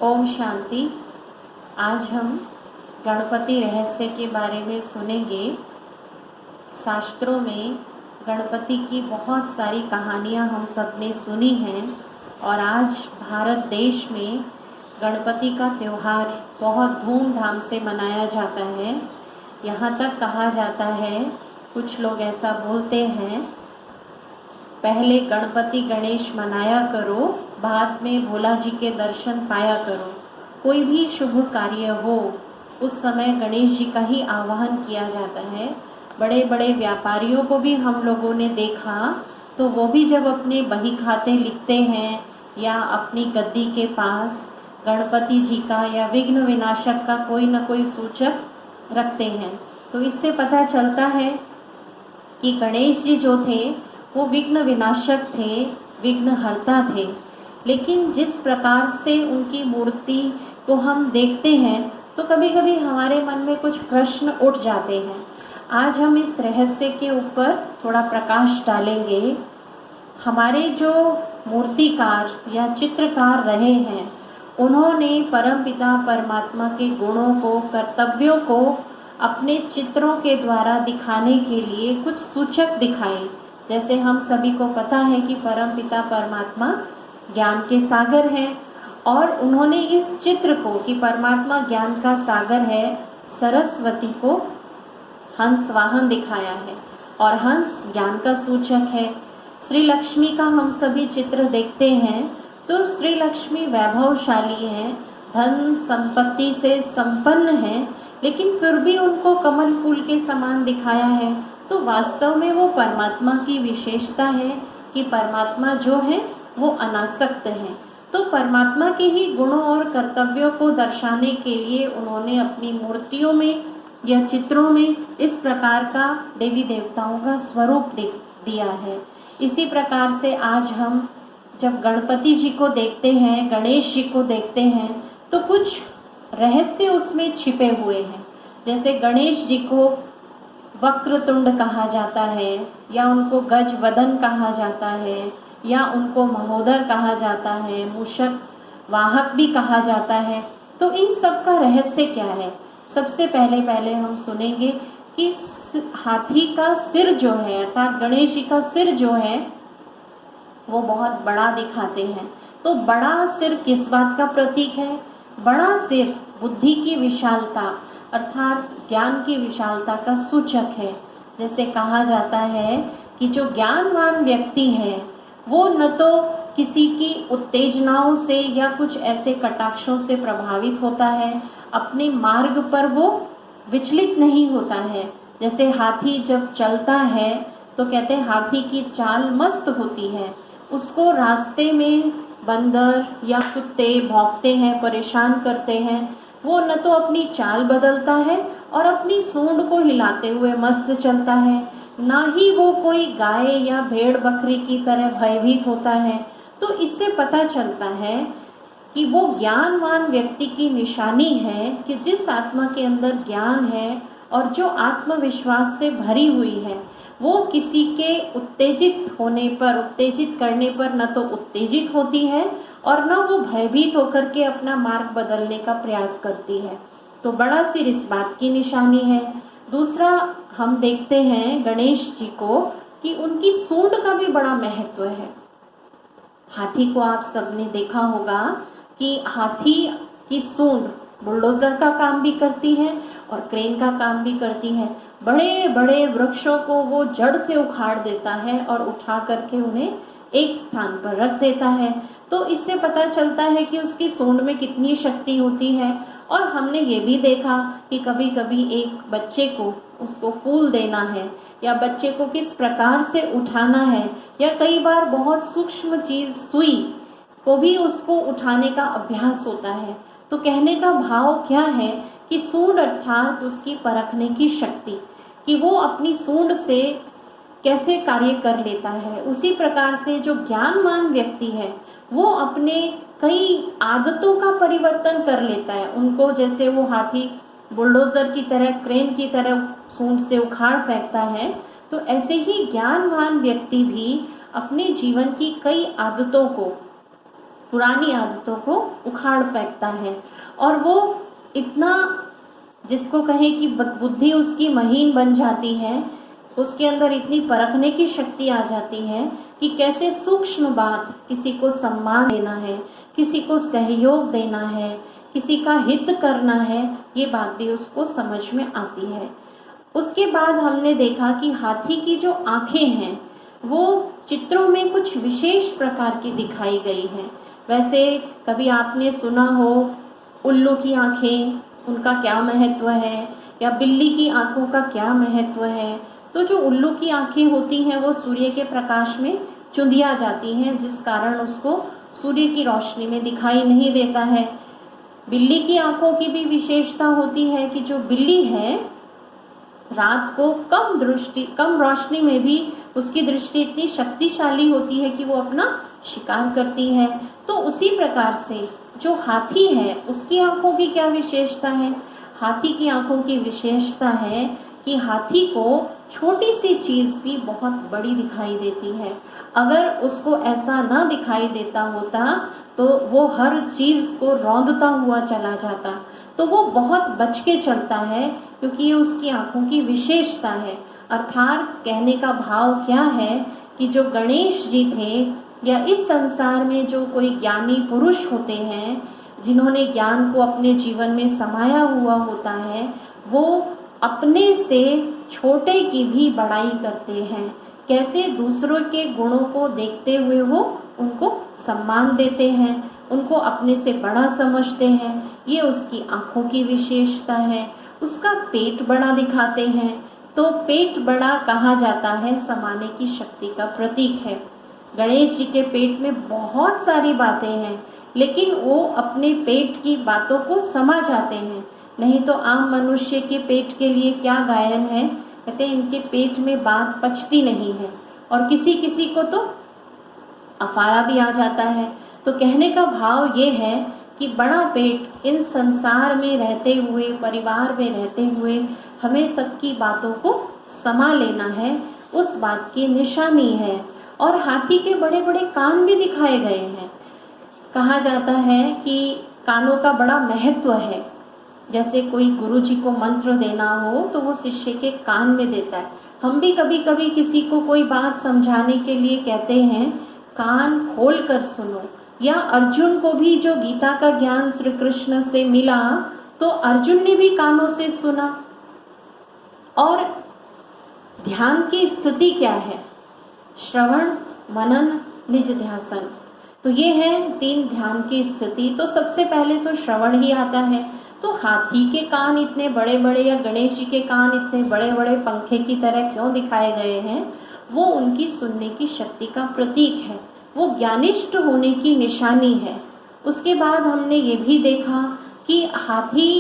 ओम शांति। आज हम गणपति रहस्य के बारे में सुनेंगे। शास्त्रों में गणपति की बहुत सारी कहानियाँ हम सब ने सुनी हैं और आज भारत देश में गणपति का त्यौहार बहुत धूमधाम से मनाया जाता है। यहाँ तक कहा जाता है, कुछ लोग ऐसा बोलते हैं, पहले गणपति गणेश मनाया करो, बाद में भोला जी के दर्शन पाया करो। कोई भी शुभ कार्य हो उस समय गणेश जी का ही आवाहन किया जाता है। बड़े बड़े व्यापारियों को भी हम लोगों ने देखा तो वो भी जब अपने बही खाते लिखते हैं या अपनी गद्दी के पास गणपति जी का या विघ्न विनाशक का कोई न कोई सूचक रखते हैं। तो इससे पता चलता है कि गणेश जी जो थे वो विघ्न विनाशक थे, विघ्न हरता थे। लेकिन जिस प्रकार से उनकी मूर्ति को हम देखते हैं तो कभी कभी हमारे मन में कुछ प्रश्न उठ जाते हैं। आज हम इस रहस्य के ऊपर थोड़ा प्रकाश डालेंगे। हमारे जो मूर्तिकार या चित्रकार रहे हैं, उन्होंने परमपिता परमात्मा के गुणों को, कर्तव्यों को अपने चित्रों के द्वारा दिखाने के लिए कुछ सूचक दिखाए। जैसे हम सभी को पता है कि परमपिता परमात्मा ज्ञान के सागर हैं और उन्होंने इस चित्र को कि परमात्मा ज्ञान का सागर है, सरस्वती को हंस वाहन दिखाया है और हंस ज्ञान का सूचक है। श्री लक्ष्मी का हम सभी चित्र देखते हैं तो श्री लक्ष्मी वैभवशाली हैं, धन संपत्ति से संपन्न हैं, लेकिन फिर भी उनको कमल फूल के समान दिखाया है। तो वास्तव में वो परमात्मा की विशेषता है कि परमात्मा जो है वो अनासक्त है। तो परमात्मा के ही गुणों और कर्तव्यों को दर्शाने के लिए उन्होंने अपनी मूर्तियों में या चित्रों में इस प्रकार का देवी देवताओं का स्वरूप दिया है। इसी प्रकार से आज हम जब गणपति जी को देखते हैं, गणेश जी को देखते हैं, तो कुछ रहस्य उसमें छिपे हुए हैं। जैसे गणेश जी को वक्रतुंड कहा जाता है या उनको गज वदन कहा जाता है या उनको महोदर कहा जाता है, मूषक वाहक भी कहा जाता है। तो इन सब का रहस्य क्या है? सबसे पहले हम सुनेंगे कि हाथी का सिर जो है, अर्थात गणेश जी का सिर जो है वो बहुत बड़ा दिखाते हैं। तो बड़ा सिर किस बात का प्रतीक है? बड़ा सिर बुद्धि की विशालता अर्थात ज्ञान की विशालता का सूचक है। जैसे कहा जाता है कि जो ज्ञानवान व्यक्ति है वो न तो किसी की उत्तेजनाओं से या कुछ ऐसे कटाक्षों से प्रभावित होता है, अपने मार्ग पर वो विचलित नहीं होता है। जैसे हाथी जब चलता है तो कहते हैं हाथी की चाल मस्त होती है। उसको रास्ते में बंदर या कुत्ते भौंकते हैं, परेशान करते हैं, वो न तो अपनी चाल बदलता है और अपनी सूंड को हिलाते हुए मस्त चलता है, ना ही वो कोई गाय या भेड़ बकरी की तरह भयभीत होता है। तो इससे पता चलता है कि वो ज्ञानवान व्यक्ति की निशानी है कि जिस आत्मा के अंदर ज्ञान है और जो आत्मविश्वास से भरी हुई है, वो किसी के उत्तेजित होने पर, उत्तेजित करने पर न तो उत्तेजित होती है और न वो भयभीत होकर के अपना मार्ग बदलने का प्रयास करती है। तो बड़ा सिर इस बात की निशानी है। दूसरा हम देखते हैं गणेश जी को कि उनकी सूंड का भी बड़ा महत्व है। हाथी को आप सबने देखा होगा कि हाथी की सूंड बुलडोजर का काम भी करती है और क्रेन का काम भी करती है। बड़े बड़े वृक्षों को वो जड़ से उखाड़ देता है और उठा करके उन्हें एक स्थान पर रख देता है। तो इससे पता चलता है कि उसकी सूंड में कितनी शक्ति होती है। और हमने ये भी देखा कि कभी कभी एक बच्चे को उसको फूल देना है या बच्चे को किस प्रकार से उठाना है, या कई बार बहुत सूक्ष्म चीज सुई को भी उसको उठाने का अभ्यास होता है। तो कहने का भाव क्या है कि सूंड अर्थात उसकी परखने की शक्ति, कि वो अपनी सूंड से कैसे कार्य कर लेता है। उसी प्रकार से जो ज्ञानवान व्यक्ति है वो अपने कई आदतों का परिवर्तन कर लेता है। उनको जैसे वो हाथी बुलडोजर की तरह, क्रेन की तरह सूंड से उखाड़ फेंकता है, तो ऐसे ही ज्ञानवान व्यक्ति भी अपने जीवन की कई आदतों को पुरानी आदतों को उखाड़ फेंकता है। और वो इतना, जिसको कहें कि बुद्धि उसकी महीन बन जाती है, उसके अंदर इतनी परखने की शक्ति आ जाती है कि कैसे सूक्ष्म बात, किसी को सम्मान देना है, किसी को सहयोग देना है, किसी का हित करना है, ये बात भी उसको समझ में आती है। उसके बाद हमने देखा कि हाथी की जो आंखें हैं वो चित्रों में कुछ विशेष प्रकार की दिखाई गई हैं। वैसे कभी आपने सुना हो उल्लू की आंखें, उनका क्या महत्व है, या बिल्ली की आंखों का क्या महत्व है। तो जो उल्लू की आंखें होती हैं वो सूर्य के प्रकाश में चुंधिया जाती हैं, जिस कारण उसको सूर्य की रोशनी में दिखाई नहीं देता है। बिल्ली की आंखों की भी विशेषता होती है कि जो बिल्ली है रात को कम रोशनी में भी उसकी दृष्टि इतनी शक्तिशाली होती है कि वो अपना शिकार करती है। तो उसी प्रकार से जो हाथी है उसकी आंखों की क्या विशेषता है? हाथी की आंखों की विशेषता है कि हाथी को छोटी सी चीज भी बहुत बड़ी दिखाई देती है। अगर उसको ऐसा ना दिखाई देता होता तो वो हर चीज को रौंदता हुआ चला जाता। तो वो बहुत बच के चलता है क्योंकि ये उसकी आंखों की विशेषता है। अर्थात कहने का भाव क्या है कि जो गणेश जी थे, या इस संसार में जो कोई ज्ञानी पुरुष होते हैं जिन्होंने ज्ञान को अपने जीवन में समाया हुआ होता है, वो अपने से छोटे की भी बड़ाई करते हैं। कैसे दूसरों के गुणों को देखते हुए वो उनको सम्मान देते हैं, उनको अपने से बड़ा समझते हैं। ये उसकी आंखों की विशेषता है। उसका पेट बड़ा दिखाते हैं, तो पेट बड़ा कहा जाता है समाने की शक्ति का प्रतीक है। गणेश जी के पेट में बहुत सारी बातें हैं, लेकिन वो अपने पेट की बातों को समा जाते हैं। नहीं तो आम मनुष्य के पेट के लिए क्या गायन है, कहते हैं इनके पेट में बात पचती नहीं है, और किसी किसी को तो अफारा भी आ जाता है। तो कहने का भाव ये है कि बड़ा पेट इन संसार में रहते हुए, परिवार में रहते हुए हमें सबकी बातों को समा लेना है, उस बात की निशानी है। और हाथी के बड़े बड़े कान भी दिखाए गए हैं। कहा जाता है कि कानों का बड़ा महत्व है। जैसे कोई गुरु जी को मंत्र देना हो तो वो शिष्य के कान में देता है। हम भी कभी कभी किसी को कोई बात समझाने के लिए कहते हैं कान खोल कर सुनो। या अर्जुन को भी जो गीता का ज्ञान श्री कृष्ण से मिला तो अर्जुन ने भी कानों से सुना। और ध्यान की स्थिति क्या है? श्रवण, मनन, निज ध्यासन। तो ये है 3 ध्यान की स्थिति। तो सबसे पहले तो श्रवण ही आता है। तो हाथी के कान इतने बड़े बड़े या गणेश जी के कान इतने बड़े बड़े पंखे की तरह क्यों दिखाए गए हैं? वो उनकी सुनने की शक्ति का प्रतीक है, वो ज्ञानिष्ठ होने की निशानी है। उसके बाद हमने ये भी देखा कि हाथी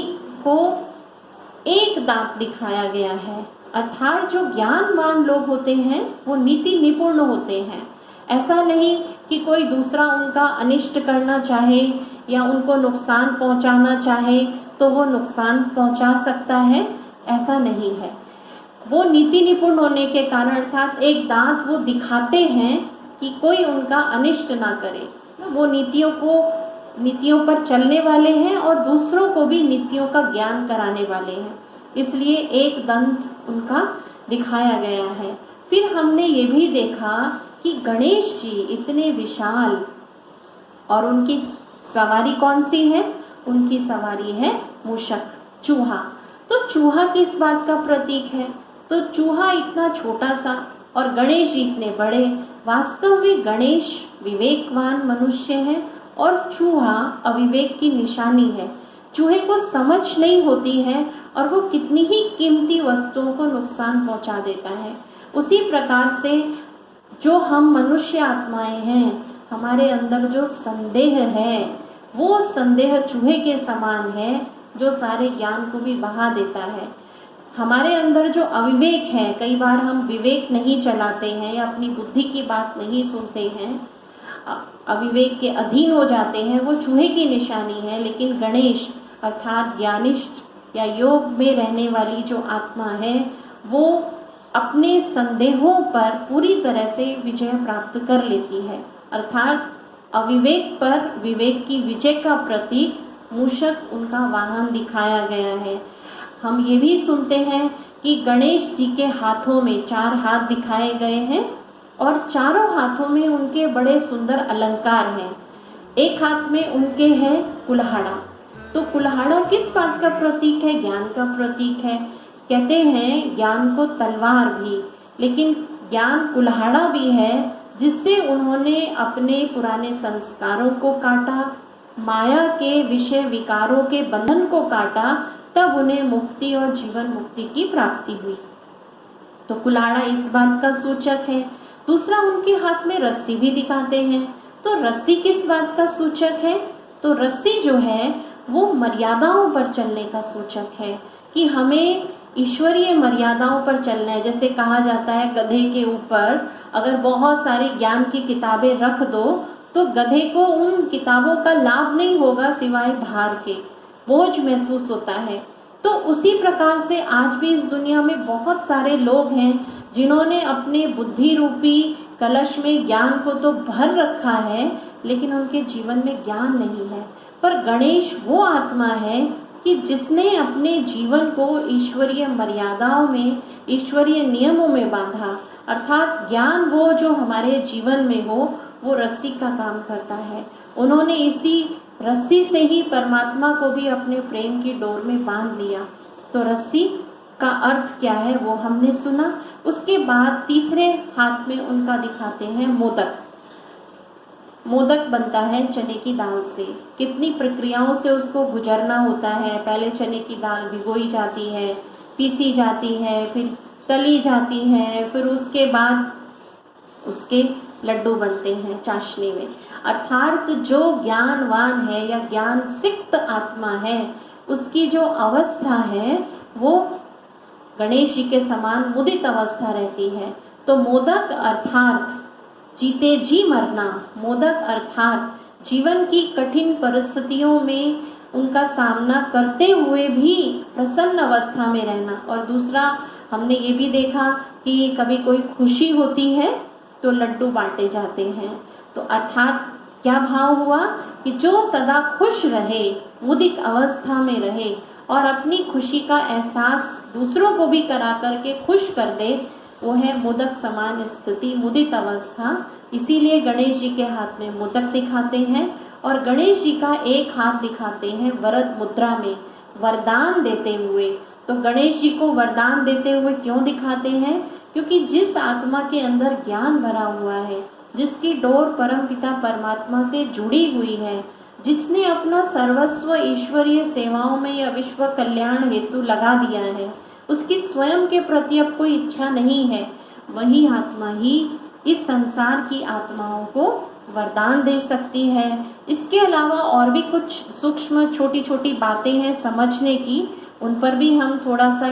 को एक दांत दिखाया गया है। अर्थात जो ज्ञानवान लोग होते हैं वो नीति निपुण होते हैं। ऐसा नहीं कि कोई दूसरा उनका अनिष्ट करना चाहे या उनको नुकसान पहुंचाना चाहे तो वो नुकसान पहुंचा सकता है, ऐसा नहीं है। वो नीति निपुण होने के कारण अर्थात एक दांत वो दिखाते हैं कि कोई उनका अनिष्ट ना करे। वो नीतियों पर चलने वाले हैं और दूसरों को भी नीतियों का ज्ञान कराने वाले हैं, इसलिए एक दंत उनका दिखाया गया है। फिर हमने ये भी देखा कि गणेश जी इतने विशाल, और उनकी सवारी कौन सी है? उनकी सवारी है मूषक, चूहा। तो चूहा किस बात का प्रतीक है? तो चूहा इतना छोटा सा और गणेश जी इतने बड़े। वास्तव में गणेश विवेकवान मनुष्य है और चूहा अविवेक की निशानी है। चूहे को समझ नहीं होती है और वो कितनी ही कीमती वस्तुओं को नुकसान पहुंचा देता है। उसी प्रकार से जो हम मनुष्य आत्माएं हैं, हमारे अंदर जो संदेह है वो संदेह चूहे के समान है, जो सारे ज्ञान को भी बहा देता है। हमारे अंदर जो अविवेक है, कई बार हम विवेक नहीं चलाते हैं या अपनी बुद्धि की बात नहीं सुनते हैं, अविवेक के अधीन हो जाते हैं, वो चूहे की निशानी है। लेकिन गणेश अर्थात ज्ञानिष्ठ या योग में रहने वाली जो आत्मा है वो अपने संदेहों पर पूरी तरह से विजय प्राप्त कर लेती है। अर्थात अविवेक पर विवेक की विजय का प्रतीक मूषक उनका वाहन दिखाया गया है। हम ये भी सुनते हैं कि गणेश जी के हाथों में 4 हाथ दिखाए गए हैं और चारों हाथों में उनके बड़े सुंदर अलंकार हैं। एक हाथ में उनके है कुल्हाड़ा। तो कुल्हाड़ा किस बात का प्रतीक है? ज्ञान का प्रतीक है। कहते हैं ज्ञान को तलवार भी, लेकिन ज्ञान कुल्हाड़ा भी है जिससे उन्होंने अपने पुराने संस्कारों को काटा, माया के विषय विकारों के बंधन को काटा, तब उन्हें मुक्ति और जीवन मुक्ति की प्राप्ति हुई। तो कुल्हाड़ा इस बात का सूचक है। दूसरा, उनके हाथ में रस्सी भी दिखाते हैं। तो रस्सी किस बात का सूचक है? तो रस्सी जो है वो मर्यादाओं पर चलने का सूचक है कि हमें ईश्वरीय मर्यादाओं पर चलना है। जैसे कहा जाता है गधे के ऊपर अगर बहुत सारी ज्ञान की किताबें रख दो तो गधे को उन किताबों का लाभ नहीं होगा सिवाय भार के, बोझ महसूस होता है। तो उसी प्रकार से आज भी इस दुनिया में बहुत सारे लोग हैं जिन्होंने अपने बुद्धि रूपी कलश में ज्ञान को तो भर रखा है, लेकिन उनके जीवन में ज्ञान नहीं है। पर गणेश वो आत्मा है कि जिसने अपने जीवन को ईश्वरीय मर्यादाओं में, ईश्वरीय नियमों में बांधा। अर्थात ज्ञान वो जो हमारे जीवन में हो वो रस्सी का काम करता है। उन्होंने इसी रस्सी से ही परमात्मा को भी अपने प्रेम की डोर में बांध लिया। तो रस्सी का अर्थ क्या है वो हमने सुना। उसके बाद तीसरे हाथ में उनका दिखाते हैं मोदक। मोदक बनता है चने की दाल से। कितनी प्रक्रियाओं से उसको गुजरना होता है। पहले चने की दाल भिगोई जाती है, पीसी जाती है, फिर तली जाती है, फिर उसके बाद उसके लड्डू बनते हैं चाशनी में। अर्थात जो ज्ञानवान है या ज्ञान सिक्त आत्मा है उसकी जो अवस्था है वो गणेश जी के समान मुदित अवस्था रहती है। तो मोदक अर्थात जीते जी मरना, मोदक अर्थात जीवन की कठिन परिस्थितियों में उनका सामना करते हुए भी प्रसन्न अवस्था में रहना। और दूसरा हमने ये भी देखा कि कभी कोई खुशी होती है तो लड्डू बांटे जाते हैं। तो अर्थात क्या भाव हुआ कि जो सदा खुश रहे, मुदित अवस्था में रहे और अपनी खुशी का एहसास दूसरों को भी करा करके खुश कर दे, वो है मोदक समान स्थिति, मुदित अवस्था। इसीलिए गणेश जी के हाथ में मोदक दिखाते हैं और गणेश जी का एक हाथ दिखाते हैं वरद मुद्रा में, वरदान देते हुए। तो गणेश जी को वरदान देते हुए क्यों दिखाते हैं? क्योंकि जिस आत्मा के अंदर ज्ञान भरा हुआ है, जिसकी डोर परमपिता परमात्मा से जुड़ी हुई है, जिसने अपना सर्वस्व ईश्वरीय सेवाओं में या विश्व कल्याण हेतु लगा दिया है, उसकी स्वयं के प्रति अब कोई इच्छा नहीं है, वही आत्मा ही इस संसार की आत्माओं को वरदान दे सकती है। इसके अलावा और भी कुछ सूक्ष्म छोटी छोटी बातें हैं समझने की, उन पर भी हम थोड़ा सा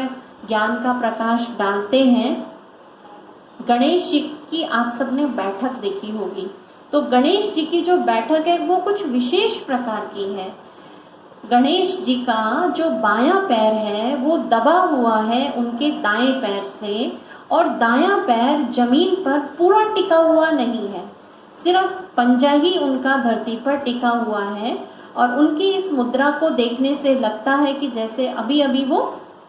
ज्ञान का प्रकाश डालते हैं। गणेश जी की आप सबने बैठक देखी होगी। तो गणेश जी की जो बैठक है वो कुछ विशेष प्रकार की है। गणेश जी का जो बायां पैर है वो दबा हुआ है उनके दाएं पैर से, और दायां पैर जमीन पर पूरा टिका हुआ नहीं है, सिर्फ पंजा ही उनका धरती पर टिका हुआ है। और उनकी इस मुद्रा को देखने से लगता है कि जैसे अभी अभी वो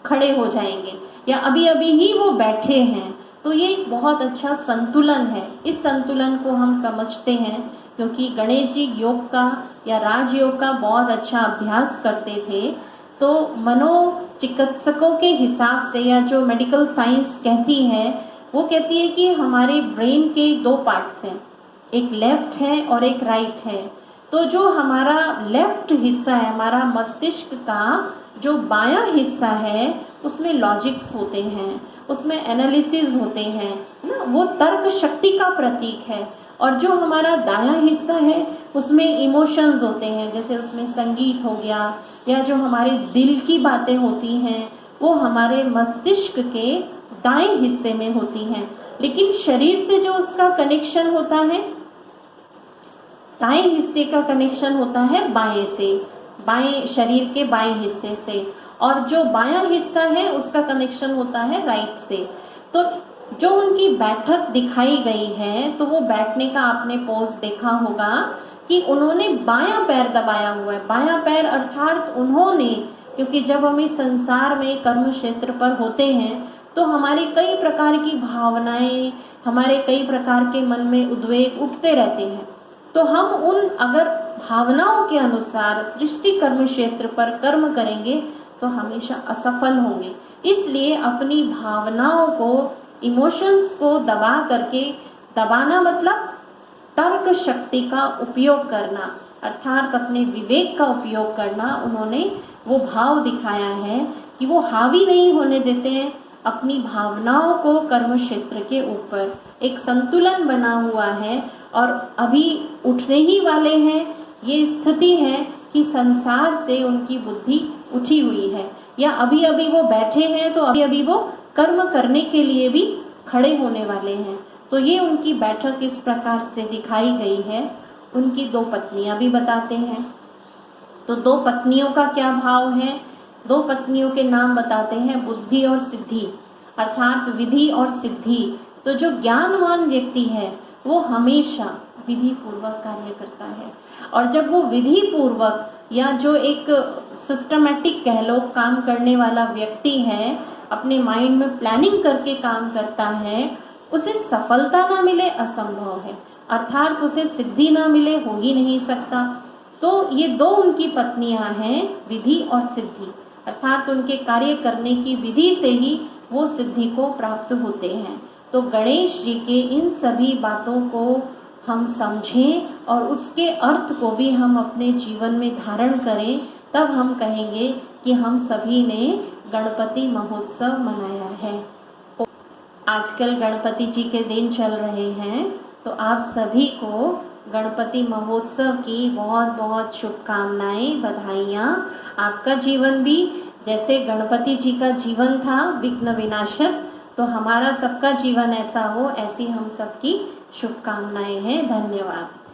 खड़े हो जाएंगे या अभी अभी ही वो बैठे हैं। तो ये एक बहुत अच्छा संतुलन है। इस संतुलन को हम समझते हैं क्योंकि गणेश जी योग का या राजयोग का बहुत अच्छा अभ्यास करते थे। तो मनोचिकित्सकों के हिसाब से या जो मेडिकल साइंस कहती है वो कहती है कि हमारे ब्रेन के 2 पार्ट्स हैं, एक लेफ्ट है और एक राइट है। तो जो हमारा लेफ्ट हिस्सा है, हमारा मस्तिष्क का जो बायां हिस्सा है, उसमें लॉजिक्स होते हैं, उसमें एनालिसिस होते हैं ना, वो तर्क शक्ति का प्रतीक है। और जो हमारा दायां हिस्सा है उसमें इमोशंस होते हैं, जैसे उसमें संगीत हो गया या जो हमारे दिल की बातें होती हैं वो हमारे मस्तिष्क के दाएं हिस्से में होती हैं। लेकिन शरीर से जो उसका कनेक्शन होता है, दाएं हिस्से का कनेक्शन होता है बाएं से, बाएं शरीर के बाएं हिस्से से, और जो बायां हिस्सा है उसका कनेक्शन होता है राइट से। तो जो उनकी बैठक दिखाई गई है तो वो बैठने का आपने पोज देखा होगा कि उन्होंने बायां पैर दबाया हुआ है। बायां पैर अर्थात उन्होंने, क्योंकि जब हम इस संसार में कर्म क्षेत्र पर होते हैं तो हमारी कई प्रकार की भावनाएं, हमारे कई प्रकार के मन में उद्वेग उठते रहते हैं। तो हम उन अगर भावनाओं के अनुसार सृष्टि कर्म क्षेत्र पर कर्म करेंगे तो हमेशा असफल होंगे। इसलिए अपनी भावनाओं को, इमोशंस को दबा करके, दबाना मतलब तर्क शक्ति का उपयोग करना, अर्थात अपने विवेक का उपयोग करना। उन्होंने वो भाव दिखाया है कि वो हावी नहीं होने देते हैं अपनी भावनाओं को कर्म क्षेत्र के ऊपर। एक संतुलन बना हुआ है और अभी उठने ही वाले हैं। ये स्थिति है कि संसार से उनकी बुद्धि उठी हुई है, या अभी अभी वो बैठे हैं तो अभी अभी वो कर्म करने के लिए भी खड़े होने वाले हैं। तो ये उनकी बैठक इस प्रकार से दिखाई गई है। उनकी 2 पत्नियां भी बताते हैं। तो 2 पत्नियों का क्या भाव है? 2 पत्नियों के नाम बताते हैं, बुद्धि और सिद्धि, अर्थात विधि और सिद्धि। तो जो ज्ञानवान व्यक्ति है वो हमेशा विधि पूर्वक कार्य करता है, और जब वो विधि पूर्वक, या जो एक सिस्टमैटिक कह लो काम करने वाला व्यक्ति है, अपने माइंड में प्लानिंग करके काम करता है, उसे सफलता ना मिले असंभव है, अर्थात उसे सिद्धि ना मिले हो ही नहीं सकता। तो ये 2 उनकी पत्नियां हैं, विधि और सिद्धि, अर्थात उनके कार्य करने की विधि से ही वो सिद्धि को प्राप्त होते हैं। तो गणेश जी के इन सभी बातों को हम समझें और उसके अर्थ को भी हम अपने जीवन में धारण करें, तब हम कहेंगे कि हम सभी ने गणपति महोत्सव मनाया है। आजकल गणपति जी के दिन चल रहे हैं, तो आप सभी को गणपति महोत्सव की बहुत बहुत शुभकामनाएं, बधाइयाँ। आपका जीवन भी जैसे गणपति जी का जीवन था विघ्न विनाशक, तो हमारा सबका जीवन ऐसा हो, ऐसी हम सबकी शुभकामनाएं हैं। धन्यवाद।